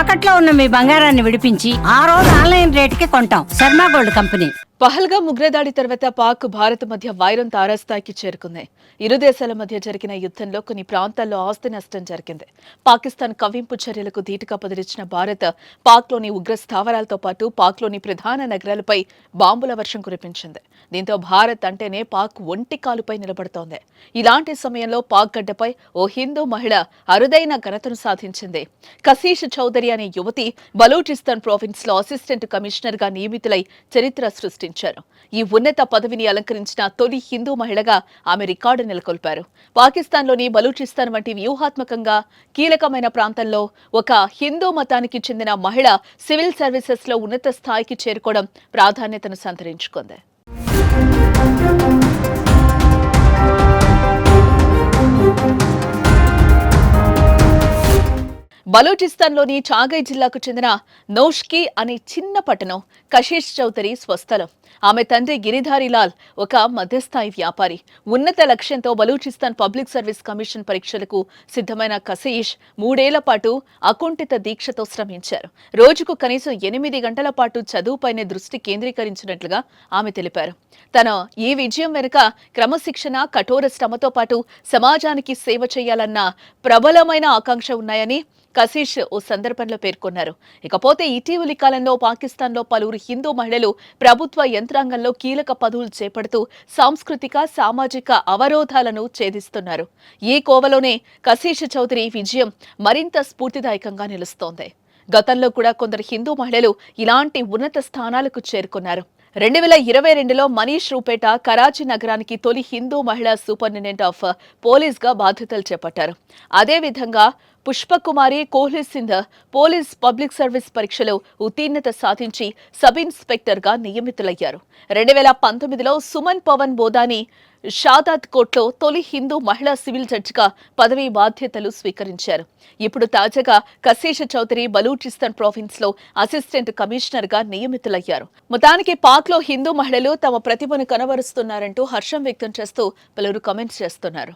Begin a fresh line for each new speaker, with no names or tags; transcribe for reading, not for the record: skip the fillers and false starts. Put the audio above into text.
తాకట్లో ఉన్న మీ బంగారాన్ని విడిపించి ఆ రోజు ఆన్లైన్ రేటుకి కొంటాం. Sharma gold company.
పహల్గామ్ ఉగ్రదాడి తర్వాత పాక్ భారత్ మధ్య వైరం తారాస్థాయికి చేరుకుంది. ఇరు దేశాల మధ్య జరిగిన యుద్ధంలో కొన్ని ప్రాంతాల్లో ఆస్తి నష్టం జరిగింది. పాకిస్తాన్ కవ్వింపు చర్యలకు ధీటుగా బదిలిచ్చిన భారత్ పాక్లోని ఉగ్ర స్థావరాలతో పాటు పాక్లోని ప్రధాన నగరాలపై బాంబుల వర్షం కురిపించింది. దీంతో భారత్ అంటేనే పాక్ ఒంటి కాలుపై నిలబడుతోంది. ఇలాంటి సమయంలో పాక్ గడ్డపై ఓ హిందూ మహిళ అరుదైన ఘనతను సాధించింది. కశీష్ చౌదరి అనే యువతి బలూచిస్తాన్ ప్రావిన్స్ లో అసిస్టెంట్ కమిషనర్ గా నియమితులై చరిత్ర సృష్టించారు. ఈ ఉన్నత పదవిని అలంకరించిన తొలి హిందూ మహిళగా ఆమె రికార్డు నెలకొల్పారు. పాకిస్తాన్లోని బలూచిస్తాన్ వంటి వ్యూహాత్మకంగా కీలకమైన ప్రాంతంలో ఒక హిందూ మతానికి చెందిన మహిళ సివిల్ సర్వీసెస్ లో ఉన్నత స్థాయికి చేరుకోవడం ప్రాధాన్యతను సంతరించుకుంది. బలూచిస్తాన్లోని చాగై జిల్లాకు చెందిన నౌష్కి అనే చిన్న పట్టణం కశీష్ చౌదరి స్వస్థలం. ఆమె తండ్రి గిరిధారీలాల్ ఒక మధ్యస్థాయి వ్యాపారి. ఉన్నత లక్ష్యంతో బలూచిస్తాన్ పబ్లిక్ సర్వీస్ కమిషన్ పరీక్షలకు సిద్ధమైన కశీష్ 3 ఏళ్ల పాటు అకుంఠిత దీక్షతో శ్రమించారు. రోజుకు కనీసం 8 గంటల పాటు చదువుపైనే దృష్టి కేంద్రీకరించినట్లుగా ఆమె తెలిపారు. తన ఈ విజయం వెనుక క్రమశిక్షణ, కఠోర శ్రమతో పాటు సమాజానికి సేవ చేయాలన్న ప్రబలమైన ఆకాంక్ష ఉన్నాయని కశీష్ ఓ సందర్భంలో పేర్కొన్నారు. ఇకపోతే ఇటీవలి కాలంలో పాకిస్తాన్లో పలువురు హిందూ మహిళలు ప్రభుత్వ యంత్రాంగంలో కీలక పదవులు చేపడుతూ సాంస్కృతిక, సామాజిక అవరోధాలను ఛేదిస్తున్నారు. ఈ కోవలోనే కశీష్ చౌదరి విజయం మరింత స్ఫూర్తిదాయకంగా నిలుస్తోంది. గతంలో కూడా కొందరు హిందూ మహిళలు ఇలాంటి ఉన్నత స్థానాలకు చేరుకున్నారు. 2022లో మనీష్ రూపేట కరాచీ నగరానికి తొలి హిందూ మహిళా సూపరింటెండెంట్ ఆఫ్ పోలీస్ గా బాధ్యతలు చేపట్టారు. అదేవిధంగా Pushpakumari Kohli Sindh police public service పరీక్షలో ఉత్తీర్ణత సాధించి సబ్ ఇన్స్పెక్టర్ గా నియమితులయ్యారు. 2019లో సుమన్ పవన్ బోదాని షాదాత్ కోట్లో తొలి హిందూ మహిళా సివిల్ జడ్జిగా పదవీ బాధ్యతలు స్వీకరించారు. ఇప్పుడు తాజాగా కశీష్ చౌదరి బలూచిస్తాన్ ప్రావిన్స్ లో అసిస్టెంట్ కమిషనర్ గా నియమితులయ్యారు. మొత్తానికి పాక్ లో హిందూ మహిళలు తమ ప్రతిభను కనబరుస్తున్నారంటూ హర్షం వ్యక్తం చేస్తూ పలువురు కామెంట్స్ చేస్తున్నారు.